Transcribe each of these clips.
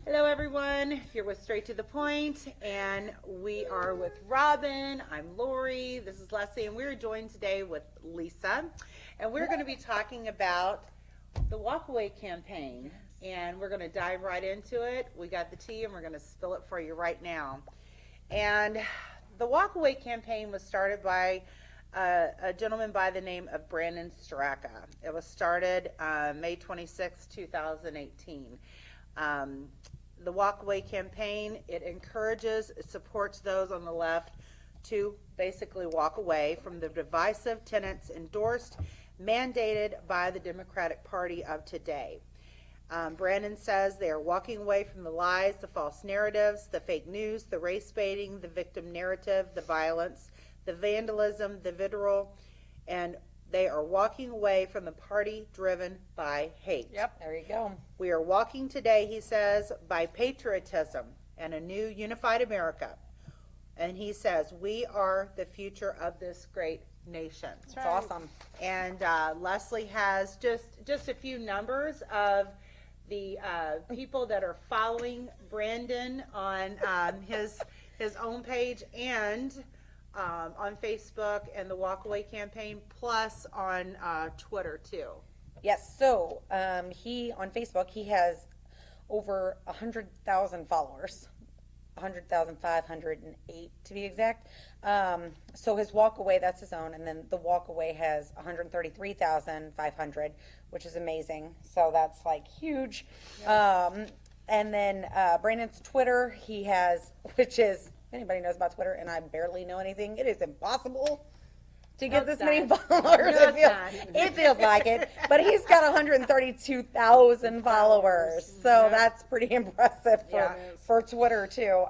Hello, everyone. You're with Straight to the Point, and we are with Robin. I'm Lori. This is Leslie, and we're joined today with Lisa, and we're going to be talking about the Walkaway campaign, and we're going to dive right into it. We got the tea, and we're going to spill it for you right now. And the Walkaway campaign was started by a gentleman by the name of Brandon Straka. It was started May 26, 2018. The Walkaway campaign, it encourages, it supports those on the left to basically walk away from the divisive tenets endorsed, mandated by the Democratic Party of today. Brandon says they are walking away from the lies, the false narratives, the fake news, the race baiting, the victim narrative, the violence, the vandalism, the vitriol, and they are walking away from the party driven by hate. Yep, there you go. We are walking today, he says, by patriotism and a new unified America. And he says, we are the future of this great nation. That's right. Awesome. And Leslie has just a few numbers of the people that are following Brandon on his own page and on Facebook and the Walkaway campaign, plus on Twitter too. Yes, so he, on Facebook, he has over 100,000 followers, 100,508 to be exact. So his Walkaway, that's his own, and then the Walkaway has 133,500, which is amazing. So that's like huge. Yes. And then Brandon's Twitter, he has, which is, if anybody knows about Twitter, and I barely know anything, it is impossible to get this many followers. It feels like it. But he's got 132,000 followers. So that's pretty impressive for Twitter, too.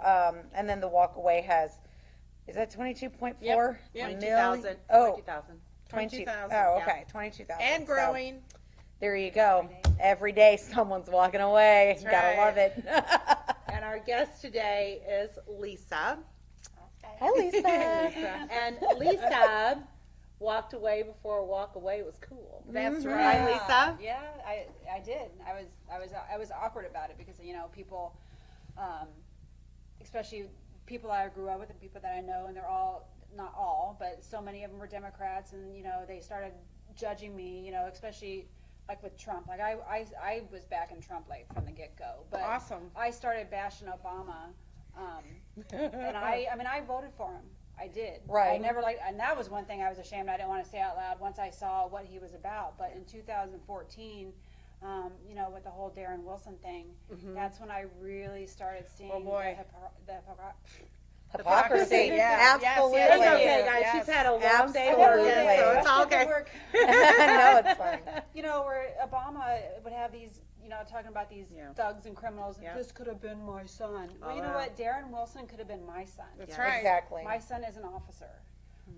And then the Walkaway has, is that 22.4? Yep. 22,000. Oh, 22,000. Oh, okay. 22,000. And growing. So, there you go. Every day someone's walking away. That's Gotta love it. And our guest today is Lisa. Hi, Lisa. Lisa. And Lisa walked away before walk away was cool. That's Mm-hmm. right. Right, Lisa? Yeah, I did. I was awkward about it because people, especially people I grew up with and people that I know, and they're all, not all, but so many of them were Democrats, and they started judging me. Especially like with Trump. Like I was backing Trump like from the get go, but Awesome. I started bashing Obama, and I voted for him. I did. Right. I never liked, and that was one thing I was ashamed. I didn't want to say out loud once I saw what he was about. But in 2014, with the whole Darren Wilson thing, that's when I really started seeing the Hypocrisy. Yeah. Absolutely. It's Yes, okay, yes, guys. yes. She's had a long day Absolutely. working, so it's all okay. No, it's fine. Where Obama would have these, talking about these thugs and criminals. Yeah. This could have been my son. Well, Oh, you know wow. what? Darren Wilson could have been my son. That's Yeah. right. Exactly. My son is an officer.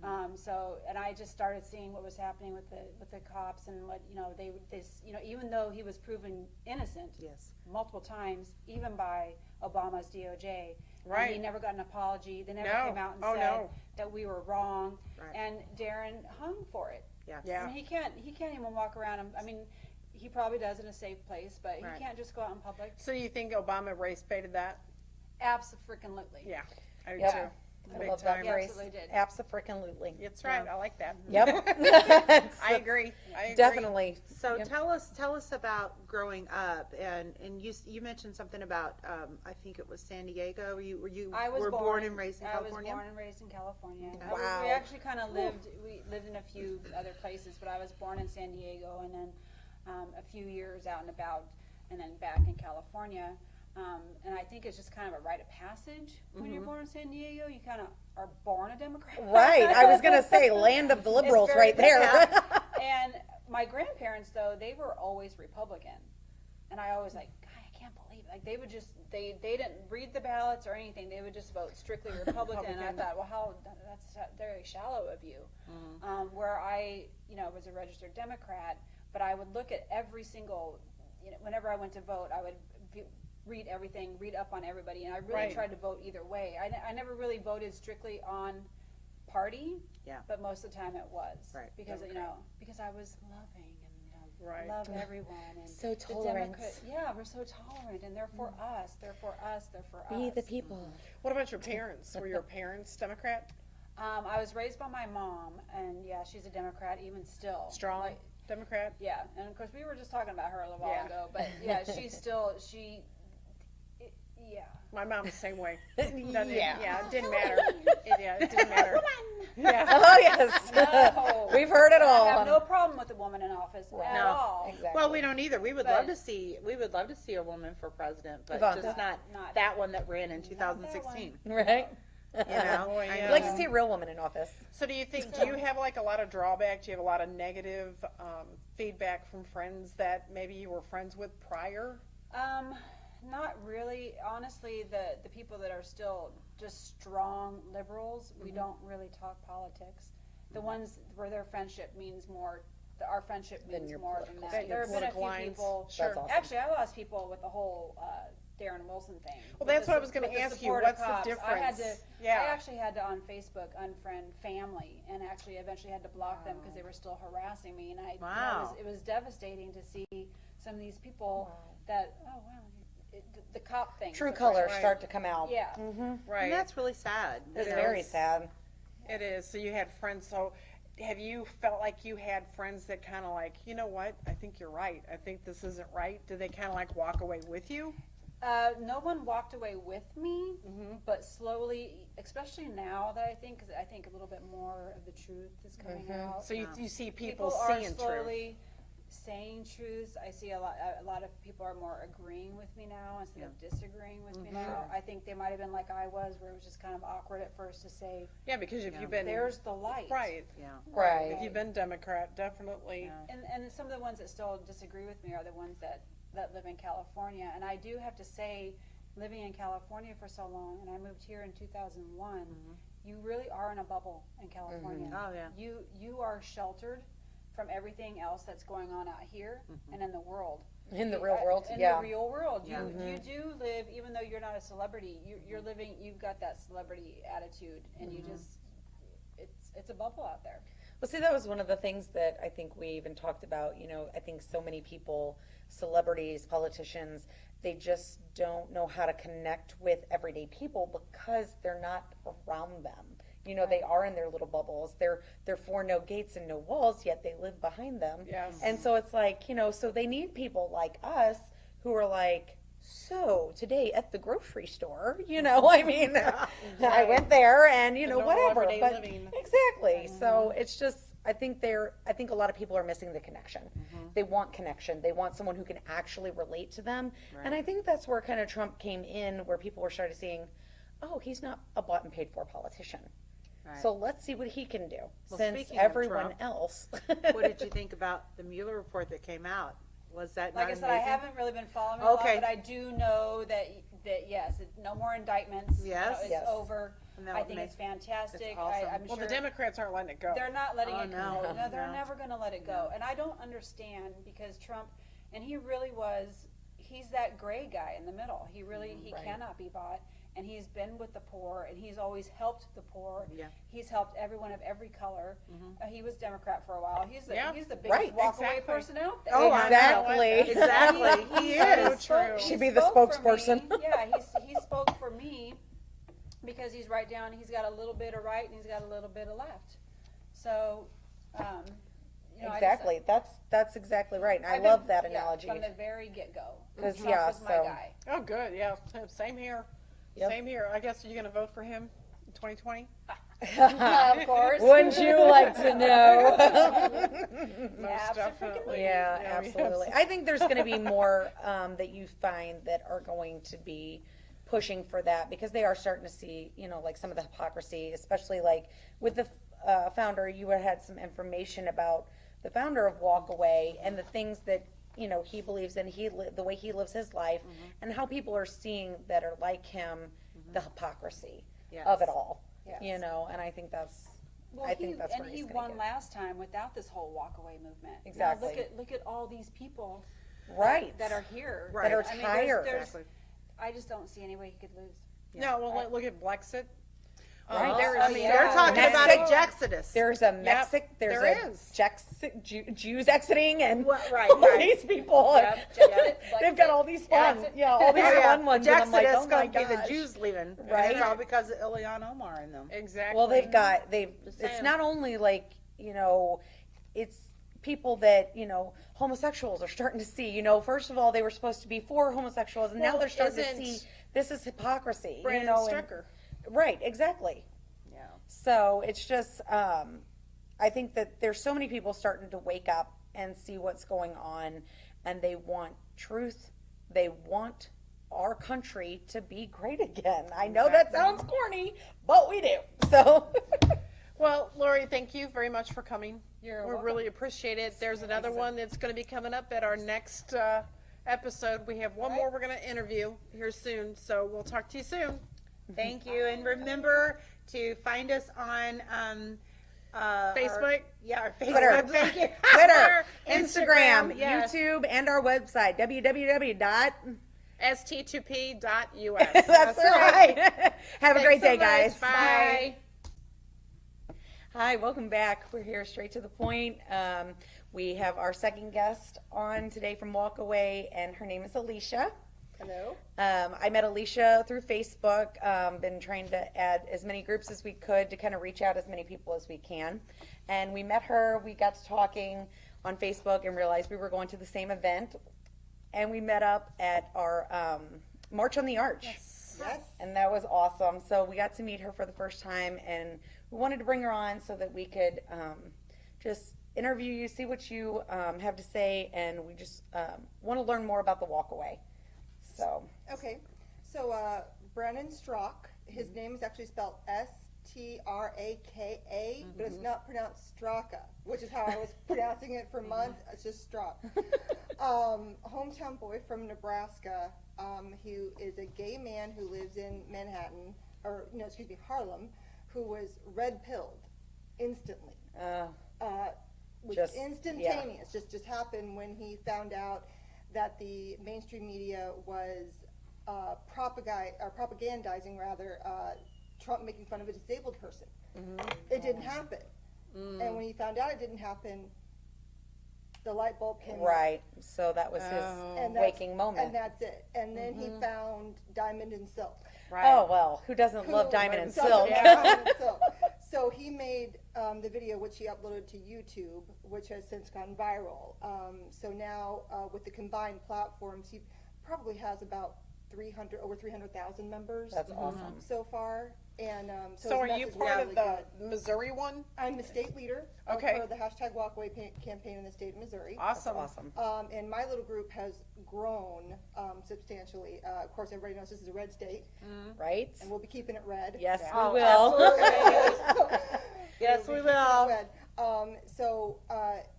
And I just started seeing what was happening with the cops and what, even though he was proven innocent Yes. multiple times, even by Obama's DOJ. Right. And he never got an apology. They never No. came out and Oh, said no. that we were wrong. Right. And Darren hung for it. Yes. Yeah. And he can't even walk around. He probably does in a safe place, but Right. he can't just go out in public. So you think Obama race baited that? Absolutely. Yeah. I do Yep. too. I Big love that time. Yeah, phrase. absolutely did. Absolutely. That's right. I like that. Yep. I agree. Definitely. So Yep. tell us about growing up, and you mentioned something about I think it was San Diego. I was were born and raised in I California. was born and raised in California. Okay. Wow. We actually kind of we lived in a few other places, but I was born in San Diego, and then a few years out and about, and then back in California. And I think it's just kind of a rite of passage when you're born in San Diego. You kind of are born a Democrat. Right. I was going to say land of the liberals very right there. And my grandparents, though, they were always Republican. And I always God, I can't believe it. Like they would just, they didn't read the ballots or anything. They would just vote strictly Republican. And I thought, well, that's very shallow of you. Where I, was a registered Democrat, but I would look at every single, whenever I went to vote, I would read everything, read up on everybody, and I really tried to vote either way. I never really voted strictly on party, but most of the time it was because because I was loving and Right. love everyone. And So the tolerant. Yeah, we're so tolerant, and they're for us. They're for us. They're for us. Be the people. What about your parents? Were your parents Democrat? I was raised by my mom, and yeah, she's a Democrat even still. Strong Like, Democrat? yeah, and of course we were just talking about her a little while Yeah. ago, but yeah, she's still yeah. My mom the same way. Yeah. It didn't matter. It didn't matter. Yeah. Oh, yes. No. We've heard it I all. have no problem with a woman in office at No. all. Exactly. Well, we don't either. We would But- love to see a woman for president, but Ivanka. just not Not- that one that ran in that 2016. Right? You know, Boy, I yeah. I'd like to see a real woman in office. So do you have like a lot of drawback? Do you have a lot of negative feedback from friends that maybe you were friends with prior? Not really. Honestly, the people that are still just strong liberals, we don't really talk politics. The ones where their friendship means more, our friendship Than means your more than political that. There have been a political few lines. people. Sure. That's awesome. Actually, I lost people with the whole Darren Wilson thing. Well, With that's the what I was gonna with the ask you. support of What's the cops. I had to. difference? Yeah. I actually had to on Facebook unfriend family, and actually eventually had to block them because they were still harassing me. And Wow. it was devastating to see some of these people that the cop thing. True colors Right. start to come out. Yeah. Right. And that's really sad. It's You know, very sad. It is. So you had friends. So have you felt like you had friends that kind of like, you know what? I think you're right. I think this isn't right. Did they kind of like walk away with you? No one walked away with me, but slowly, especially now that I think, 'cause I think a little bit more of the truth is coming out. So you see people are seeing truth. slowly saying truths. I see a lot of people are more agreeing with me now instead of disagreeing with me now. I think they might have been like I was, where it was just kind of awkward at first to say, Yeah, because if you've been "There's the light." right, Yeah. Right. if you've been Democrat, definitely. Yeah. And some of the ones that still disagree with me are the ones that live in California. And I do have to say, living in California for so long, and I moved here in 2001, you really are in a bubble in California. Oh, yeah. You are sheltered from everything else that's going on out here and in the world. In the real world, In yeah. the real world, Yeah. you do live, even though you're not a celebrity, you're living. You've got that celebrity attitude, and you just, it's a bubble out there. Well, see, that was one of the things that I think we even talked about. You know, I think so many people, celebrities, politicians, they just don't know how to connect with everyday people because they're not around them. You know, they are in their little bubbles. They're for no gates and no walls, yet they live behind them. Yes. And so it's like, you know, so they need people like us who are like, so today at the grocery store, you know, I mean, I went there and, you know, normal whatever. everyday But living. exactly. So it's just, I think a lot of people are missing the connection. They want connection. They want someone who can actually relate to them. And I think that's where kind of Trump came in, where people were started seeing, oh, he's not a bought and paid for politician. Right. So let's see what he can do, Well, since speaking of everyone Trump, else. What did you think about the Mueller report that came out? Was that Like not I said, I amazing? haven't really been following it a lot, Okay. but I do know that yes, no more indictments. You know, Yes. it's Yes. over. And that I would think make- it's fantastic. it's awesome. I'm Well, sure the Democrats aren't letting it go. they're not letting Oh, it no. go. No, they're No. never going to let it go. And I don't understand because Trump, and he really was, he's that gray guy in the middle. He really, he Right. cannot be bought. And he's been with the poor, and he's always helped the poor. Yeah. He's helped everyone of every color. He was Democrat for a while. He's the Yeah. he's the biggest Right. walkaway Exactly. person out there. Oh, I know. Exactly. Exactly. He is. true. He She'd be the spoke for spokesperson. me. Yeah, he spoke for me because he's right down. He's got a little bit of right and he's got a little bit of left. So, you know, Exactly. That's exactly right. And I I've been- love that yeah, analogy. from the very get go. 'Cause, Trump yeah, was my so- guy. Oh, good. Yeah, same here. Yep. Same here. I guess you're going to vote for him in 2020? Of course. Wouldn't you like to know? Most definitely. Yeah, yes. absolutely. I think there's going to be more that you find that are going to be pushing for that because they are starting to see, you know, like some of the hypocrisy, especially like with the founder. You had some information about the founder of Walkaway and the things that, you know, he believes in, the way he lives his life, and how people are seeing that are like him, the hypocrisy of it all. Yes. You know, and I think that's. Well, I think that's and where he he's gonna won get. last time without this whole walkaway movement. Now Exactly. look at all these people Right. that are here. Right. That are I mean, tired. there's- Exactly. I just don't see any way he could lose. No, well, look at Brexit. Right. They're talking about Mexico. Exodus. There's a there there's is. Jews exiting and Right, all right. these people. Yep, yep. They've got all these fun, all these Oh, fun ones. And I'm like, Exodus oh my gonna be the gosh. Jews leaving, Right. It's all because of Ileana Omar in them. Exactly. Well, it's saying. not only like, it's people that, homosexuals are starting to see, first of all, they were supposed to be for homosexuals and now Well, they're starting to isn't see this is hypocrisy, Brandon and- Strucker. right, exactly. Yeah. So it's just, I think that there's so many people starting to wake up and see what's going on, and they want truth. They want our country to be great again. I know that sounds corny, but we do. So, Well, Lori, thank you very much for coming. We welcome. really appreciate it. There's another one that's going to be coming up at our next episode. We have one more we're going to interview here soon, so we'll talk to you soon. Thank you, and remember to find us on Facebook. Our Facebook. Twitter. Thank you. Twitter, Instagram, Instagram, yes. YouTube, and our website, www. S2TP.us. That's right. Have a great so day, guys. much. Bye. Hi, welcome back. We're here straight to the point. We have our second guest on today from Walkaway, and her name is Alisha. Hello. I met Alisha through Facebook. Been trying to add as many groups as we could to kind of reach out as many people as we can. And we met her. We got to talking on Facebook and realized we were going to the same event. And we met up at our March on the Arch. Yes. And that was awesome. So we got to meet her for the first time, and we wanted to bring her on so that we could just interview you, see what you have to say, and we just want to learn more about the Walkaway. So, Okay, so Brandon Strock, his name is actually spelled Straka, but it's not pronounced Straka, which is how I was pronouncing it for months. It's just Strock. Hometown boy from Nebraska. He is a gay man who lives in Manhattan, Harlem, who was red pilled instantly. Was Just- instantaneous. Just happened when he found out that the mainstream media was propagandizing Trump making fun of a disabled person. It didn't happen. And when he found out it didn't happen, the light bulb came on. right. So that was his And that's- waking moment. And that's it. And then he found Diamond and Silk. Right. Oh, well, who doesn't love Diamond and Doesn't Silk? love Diamond and Silk. So he made the video, which he uploaded to YouTube, which has since gone viral. So now with the combined platforms, he probably has about over 300,000 members. That's awesome. So far. And So his are you message part is of really the good. Missouri one? I'm the state leader Okay. for the #Walkaway campaign in the state of Missouri. Awesome. Awesome. And my little group has grown substantially. Of course, everybody knows this is a red state, Right? and we'll be keeping it red. Yes, Oh, we will. Yes, we We'll be keeping it will. red. So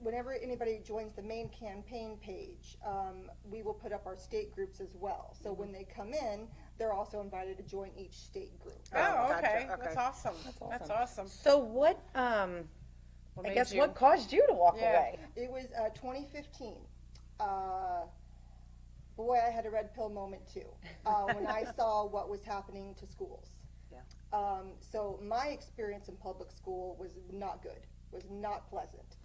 whenever anybody joins the main campaign page, we will put up our state groups as well. So when they come in, they're also invited to join each state group. Oh, okay. Gotcha. Okay. That's awesome. That's awesome. So what, What I made guess you- what caused you to walk Yeah. away? It was 2015. Boy, I had a red pill moment too when I saw what was happening to schools. Yeah. So my experience in public school was not good, was not pleasant.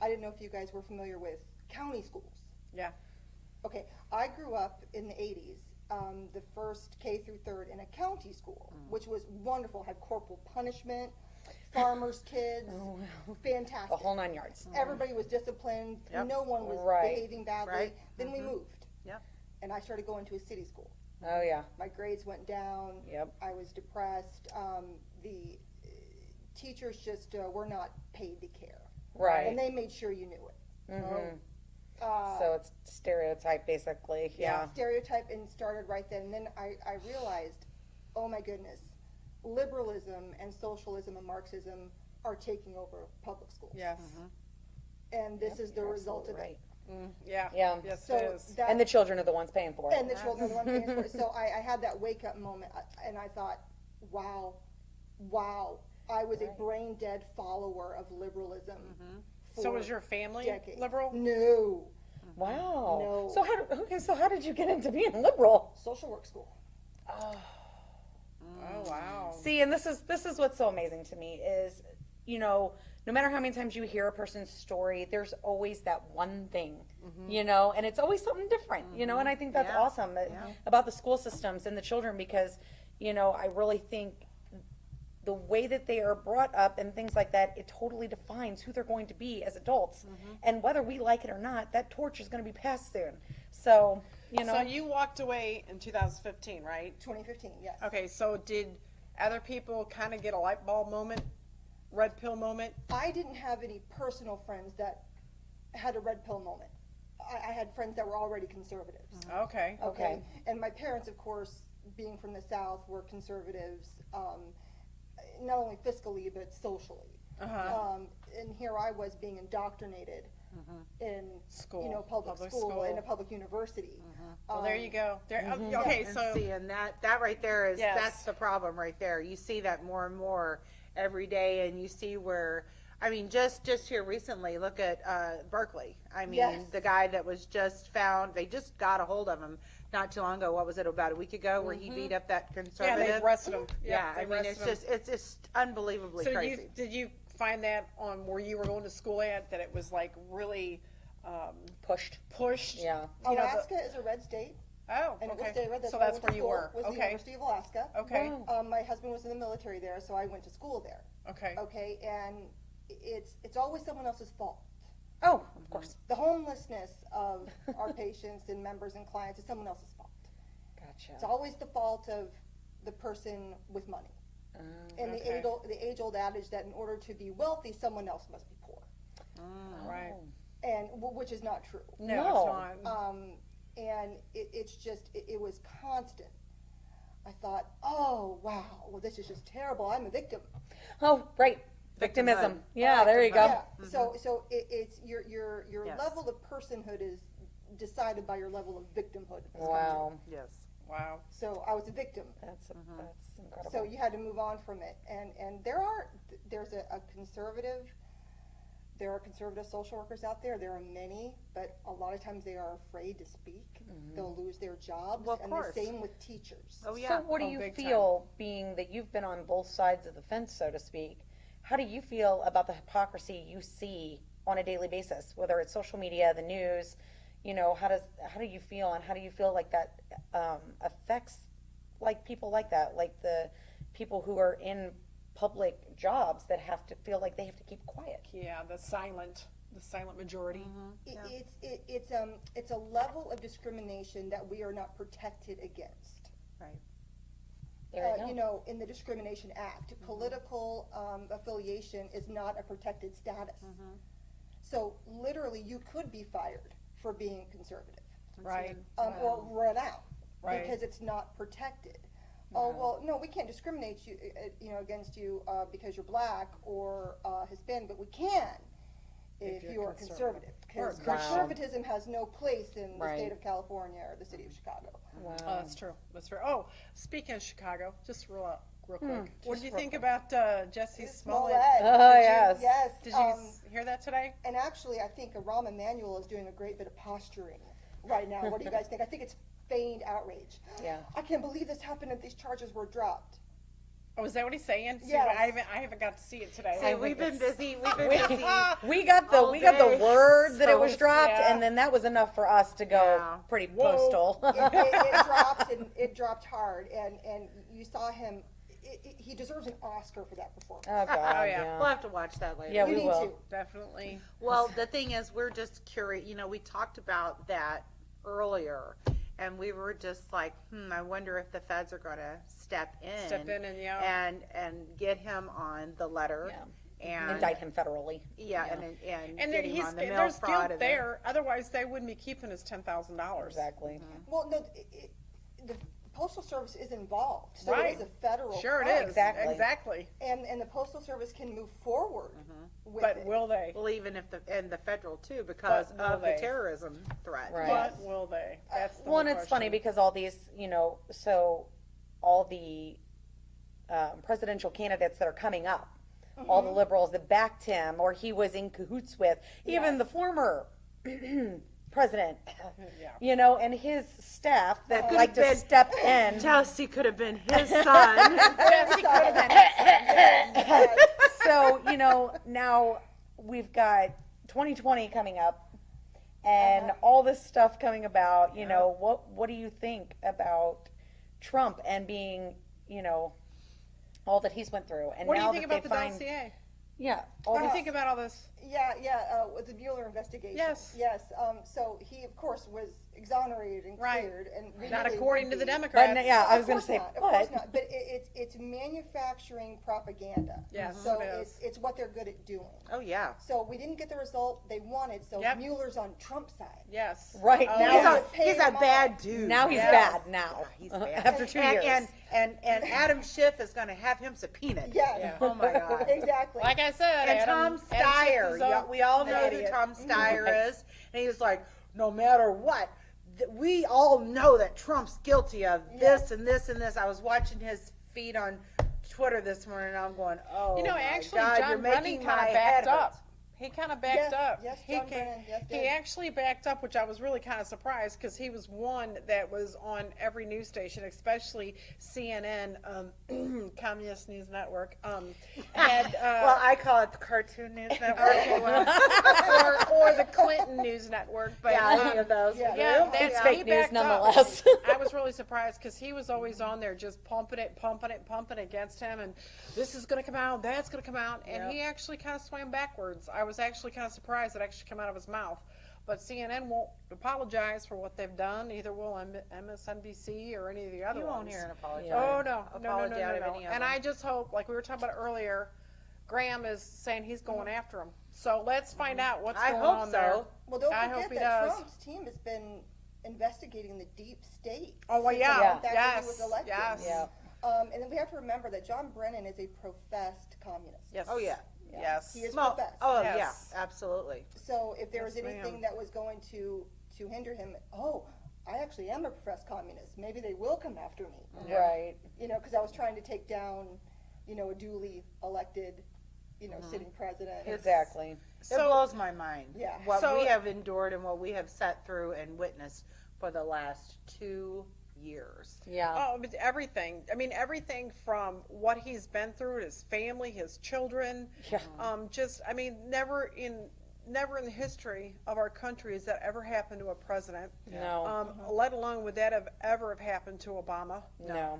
I didn't know if you guys were familiar with county schools. Yeah. Okay, I grew up in the 80s, the first K through third in a county school, which was wonderful, had corporal punishment, farmers' kids, fantastic. The whole 9 yards. Everybody was disciplined. Yep. No one was Right. behaving badly. Right. Then we moved. Yep. And I started going to a city school. Oh, yeah. My grades went down. Yep. I was depressed. The teachers just were not paid to care. Right. And they made sure you knew it. Mhm. Uh, So it's stereotype, basically. Yeah. Stereotype and started right then. And then I realized, oh my goodness, liberalism and socialism and Marxism are taking over public schools. Yes. And this is the You're result of absolutely it. Yeah. Yeah. Yes, So it is. that, And the children are the ones paying for it. and the children are the ones paying for it. So I had that wake up moment, and I thought, wow, I was a brain dead follower of liberalism. So for was your family decades. liberal? No, Wow. No. So how did you get into being liberal? social work school. Oh, wow. See, and this is what's so amazing to me is, no matter how many times you hear a person's story, there's always that one thing, and it's always something different, and I think that's Yeah. awesome about the school systems and the children because, I really think the way that they are brought up and things like that, it totally defines who they're going to be as adults. And whether we like it or not, that torch is going to be passed soon. So, So you walked away in 2015, right? 2015, yes. Okay, so did other people kind of get a light bulb moment, red pill moment? I didn't have any personal friends that had a red pill moment. I had friends that were already conservatives. Okay. Okay. And my parents, of course, being from the South, were conservatives, not only fiscally, but socially. And here I was being indoctrinated in School, public public school, school. in a public university. Well, there you go. There. Okay, And so see, and that right there is, Yes. that's the problem right there. You see that more and more every day, and you see where, I mean, just here recently, look at Berkeley. I mean, Yes. the guy that was just found, they just got a hold of him not too long ago. What was it, about a week ago, where he beat up that yeah, conservative? they arrested him. Yeah, they I mean, it's arrested him. just, it's unbelievably So crazy. did you find that on where you were going to school at, that it was like really pushed. pushed? Yeah. You know, Alaska is a red state, Oh, and it will okay. stay red. So where I that's went where to you school, were. was the Okay. University of Alaska. Okay. My husband was in the military there, so I went to school there. Okay. Okay, and it's always someone else's fault. Oh, of course. The homelessness of our patients and members and clients is someone else's fault. Gotcha. It's always the fault of the person with money. And Okay. the age-old adage that in order to be wealthy, someone else must be poor, Right. and which is not true. No, No. it's not. And it's just, it was constant. I thought, oh, wow, well, this is just terrible. I'm a victim. Oh, right. Victimhood. Victimism. Yeah, there you go. Yeah, so it's your Yes. level of personhood is decided by your level of victimhood. Wow. Yes. Wow. So I was a victim. That's incredible. So you had to move on from it. And there's a conservative, there are conservative social workers out there. There are many, but a lot of times they are afraid to speak. They'll lose their jobs. Well, of and course. the same with teachers. Oh, yeah. So what do Oh, you big time. feel, being that you've been on both sides of the fence, so to speak, how do you feel about the hypocrisy you see on a daily basis, whether it's social media, the news, how do you feel, and how do you feel like that affects like people like that, like the people who are in public jobs that have to feel like they have to keep quiet? Yeah, the silent majority. It's a level of discrimination that we are not protected against. Right. There you go. In the Discrimination Act, political affiliation is not a protected status. So literally, you could be fired for being conservative, Right. or run out Right. because it's not protected. Oh well, no, we can't discriminate against you because you're black or Hispanic, but we can if you're you are conservative. conservative. Because Wow. conservatism has no place in the Right. state of California or the city of Chicago. Wow. Oh, that's true. That's true. Oh, speaking of Chicago, just real quick. What just did you real think quick. about Jesse Smollett? Oh, Did you- yes. Yes. Did you hear that today? And actually, I think Rahm Emanuel is doing a great bit of posturing right now. What do you guys think? I think it's feigned outrage. Yeah. I can't believe this happened and these charges were dropped. Oh, is that what he's saying? See, Yes. I haven't got to see it today. See, we've been busy. We've been busy. We got the All day. word that it So was it's- dropped, yeah. and then that was enough for us to go Yeah. pretty Whoa. postal. It dropped and it dropped hard, and you saw him. He deserves an Oscar for that performance. Oh God, Oh, yeah. yeah. We'll have to watch that later. Yeah, we we need will. to. Definitely. Well, the thing is, we're just curious. We talked about that earlier, and we were just like, I wonder if the feds are going to step in and get him on the letter. Yeah. And Indict him federally. Yeah, Yeah. and And get then him on the mail there's fraud. guilt there. Otherwise, they wouldn't be keeping his $10,000. Exactly. Well, no, the Postal Service is involved, so Right. it is a federal Sure, it crime. is. Exactly. Exactly. And the Postal Service can move forward with But it. will they? Well, even if and the federal too, because But will of the they? terrorism threat. Right. But will they? That's the Well, and whole it's funny question. because all these, so all the presidential candidates that are coming up, all the liberals that backed him or he was in cahoots with, even the former president, Yeah. you know, and his staff that could've like to been- step in. Chelsea could have been his son. So, you know, now we've got 2020 coming up and all this stuff coming about, you know, what do you think about Trump and being, you know, all that he's went through? And What do now you think that about the they find, dossier? yeah, all What do you this, think about all this? With the Mueller investigation. Yes. Yes, so he, of course, was exonerated and Right. cleared, and we Not really according would to the be. Democrats. But, yeah, I was Of gonna course say, not, of course but, not, but it's manufacturing propaganda. Yes, So it is. it's what they're good at doing. Oh, yeah. So we didn't get the result they wanted, so Yep. Mueller's on Trump's side. Yes. right, Oh, now He's yeah. a, he's a bad dude. now he's Yes. bad now. Yeah, he's bad. After 2 years. And Adam Schiff is going to have him subpoenaed. Yes. Yeah. Oh, my God. Exactly. Like I said, And Adam Tom Schiff Steyer, is a- we all know an who idiot. Tom Steyer Right. is, and he was like, no matter what, we all know that Trump's guilty of this and this and this. I was watching his feed on Twitter this morning, and I'm going, oh, You know, my actually, God, John you're Brennan making kind my of head backed hurt. up. He kind of backed Yes, up. yes, he John Brennan, yes, he did. actually backed up, which I was really kind of surprised because he was one that was on every news station, especially CNN, Communist News Network. Had, Well, I call it the Cartoon News Network. okay, well, or the Clinton News Network. But Yeah, any of those. Yeah. yeah, It's that's fake he news backed up. nonetheless. I was really surprised because he was always on there just pumping it against him, and this is going to come out, that's going to come out, and he actually kind of swam backwards. I was actually kind of surprised it actually came out of his mouth. But CNN won't apologize for what they've done. Either will MSNBC or any of the other You ones. won't hear an apology. Oh no, Apology out of any of And them. I just hope, like we were talking about earlier, Graham is saying he's going after him. So let's find out what's I going hope on so. there. Well, don't I forget hope he that does. Trump's team has been investigating the deep state. Oh well, since yeah, back when he yes, was elected. yes, Yeah. And then we have to remember that John Brennan is a professed communist. yes. Oh, yeah. Yes. He is Well, professed. oh, Yes. yeah, absolutely. So if there was Yes, anything ma'am. that was going to hinder him, I actually am a professed communist. Maybe they will come after me. Right. You know, because I was trying to take down, you know, a duly elected, you know, sitting president. Exactly. It So- blows my mind. Yeah. What So- we have endured and what we have sat through and witnessed for the last 2 years. Yeah. Oh, but everything. I mean, everything from what he's been through, his family, his children. Yeah. Just, I mean, never in the history of our country has that ever happened to a president. No. Let alone would that have ever happened to Obama. No.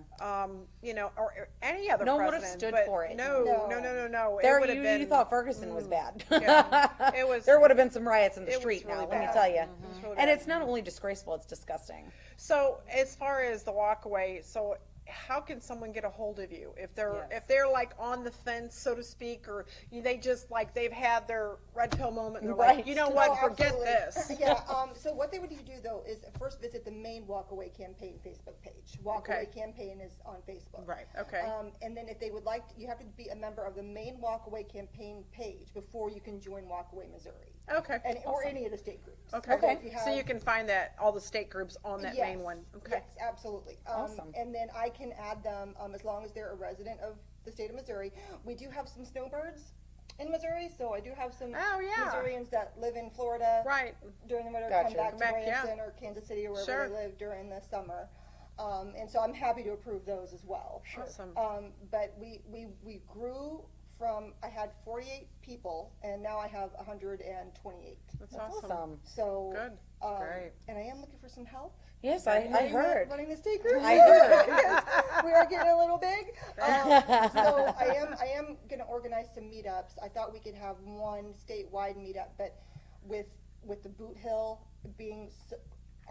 You know, or any other No one president. would've stood but for it. No, No. no, no, no, no. There, It would have you been. thought Ferguson was bad. Yeah. It was- There would have been some riots in the it was street now. really Let me bad. tell you. It's really And bad. it's not only disgraceful; it's disgusting. So as far as the walkaway, so how can someone get a hold of you if they're like on the fence, so to speak, or they just like they've had their red pill moment and they're Right. like, you know No, what, forget absolutely. this. Yeah. So what they would need to do though is first visit the main Walkaway campaign Facebook page. Walkaway Okay. campaign is on Facebook. Right. Okay. And then if they would like, you have to be a member of the main Walkaway campaign page before you can join Walkaway Missouri, Okay. and or any of the state groups. Okay. So, if So you can find that all the state groups on that Yes, main one. Okay. Yes, absolutely. Awesome. And then I can add them as long as they're a resident of the state of Missouri. We do have some snowbirds in Missouri, so I do have some Oh, yeah. Missourians that live in Florida Right. during the winter, Gotcha. come back Come to back, yeah. Branson or Kansas City or wherever Sure. they live during the summer. And so I'm happy to approve those as well. Awesome. But we grew from, I had 48 people, and now I have 128. That's That's awesome. awesome. So, Good. Great. and I am looking for some help. Yes, I heard. Running the state group. I heard. Because we are getting a little big. So I am going to organize some meetups. I thought we could have one statewide meetup, but with the Boot Hill being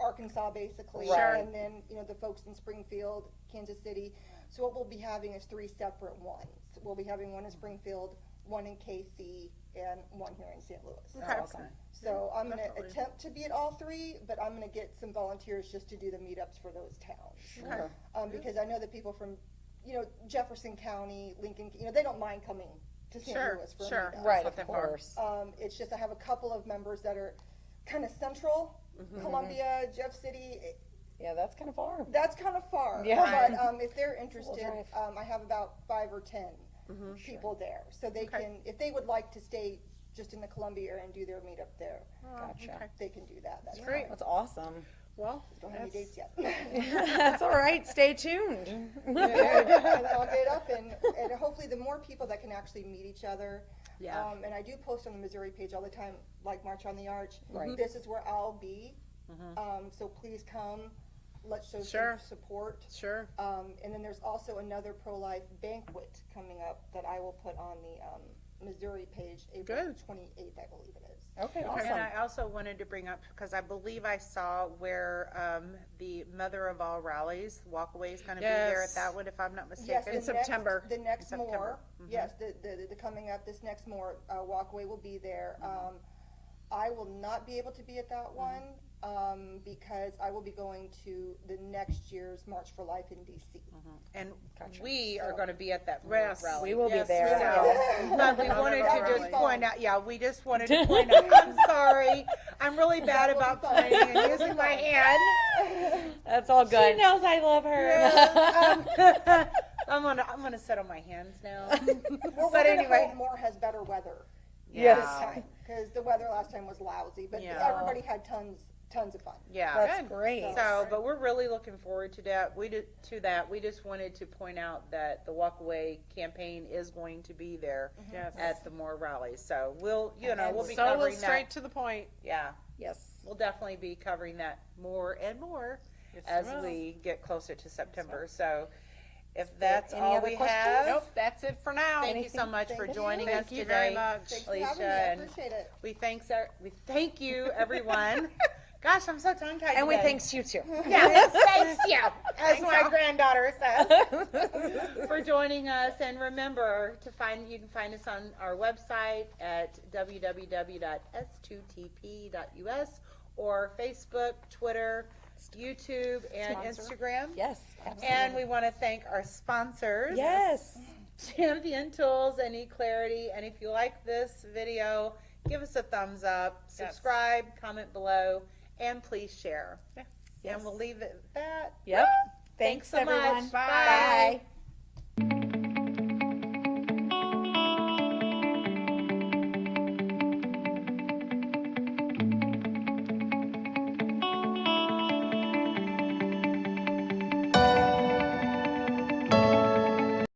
Arkansas basically, Right. and then the folks in Springfield, Kansas City. So what we'll be having is 3 separate ones. We'll be having one in Springfield, one in KC, and one here in St. Louis. Okay. Awesome. So I'm going to Definitely. attempt to be at all 3, but I'm going to get some volunteers just to do the meetups for those towns. Okay. Because I know that people from, Jefferson County, Lincoln, they don't mind coming to St. Sure, Louis for sure. a meetup. Right, not of that far. course. It's just I have a couple of members that are kind of central, Columbia, Jeff City. Yeah, that's kind of far. That's kind of far. Yeah. But if they're interested, drive. I have about 5 or 10 people there. So they Okay. can, if they would like to stay just in the Columbia area and do their meetup there. Gotcha. They can do that. That's Great. That's awesome. Well, Don't have any dates yet. That's all right. Stay tuned. And I'll get up and hopefully the more people that can actually meet each other. Yeah. And I do post on the Missouri page all the time, like March on the Arch. Right. This is where I'll be. So please come. Let's show Sure. some support. sure. And then there's also another pro-life banquet coming up that I will put on the Missouri page, April Good. 28th, I believe it is. Okay, And awesome. I also wanted to bring up, because I believe I saw where the mother of all rallies, Walkaway, is going to be there at Yes. that one, if I'm not Yes, mistaken. the September. The next September. more, yes, the coming up, this next more, Walkaway will be there. I will not be able to be at that one, because I will be going to the next year's March for Life in DC. And Gotcha. we are going to be at that Yes. rally. We will be Yes, there. we will. But we Not wanted at to all just really. point out, yeah, we just wanted to point out, I'm sorry, I'm really bad about pointing and using my hand. That's all She good. knows I love her. I'm gonna sit on my hands now. Well, But anyway. Moore has better weather Yes. this time, because the weather last time was lousy, but Yeah. everybody had tons of fun. Yeah. That's Good. great. So, but we're really looking forward to that. We just wanted to point out that the Walkaway campaign is going to be there Yes. at the more rallies. So we'll be So covering straight that. to the point. Yeah, Yes. we'll definitely be covering that more and more Yes, as we will. we get closer to September. So if that's any all other we questions? have, Nope, that's it for now. thank you so much for Thank joining you. us Thank you today. very much. Thanks for having me, I Alisha, and appreciate it. we thank you, everyone. Gosh, I'm so tongue-tied And we today. thanks you too. Yeah, thanks you, as my granddaughter says, for joining us. And remember you can find us on our website at www.s2tp.us or Facebook, Twitter, YouTube, and Sponsor. Instagram. Yes, absolutely. And we want to thank our sponsors. Yes. Champion Tools and eClarity. And if you like this video, give us a thumbs up, subscribe, comment below, and please share. Yes. And we'll leave it at that. Yep. Thanks so everyone. much. Bye. Bye.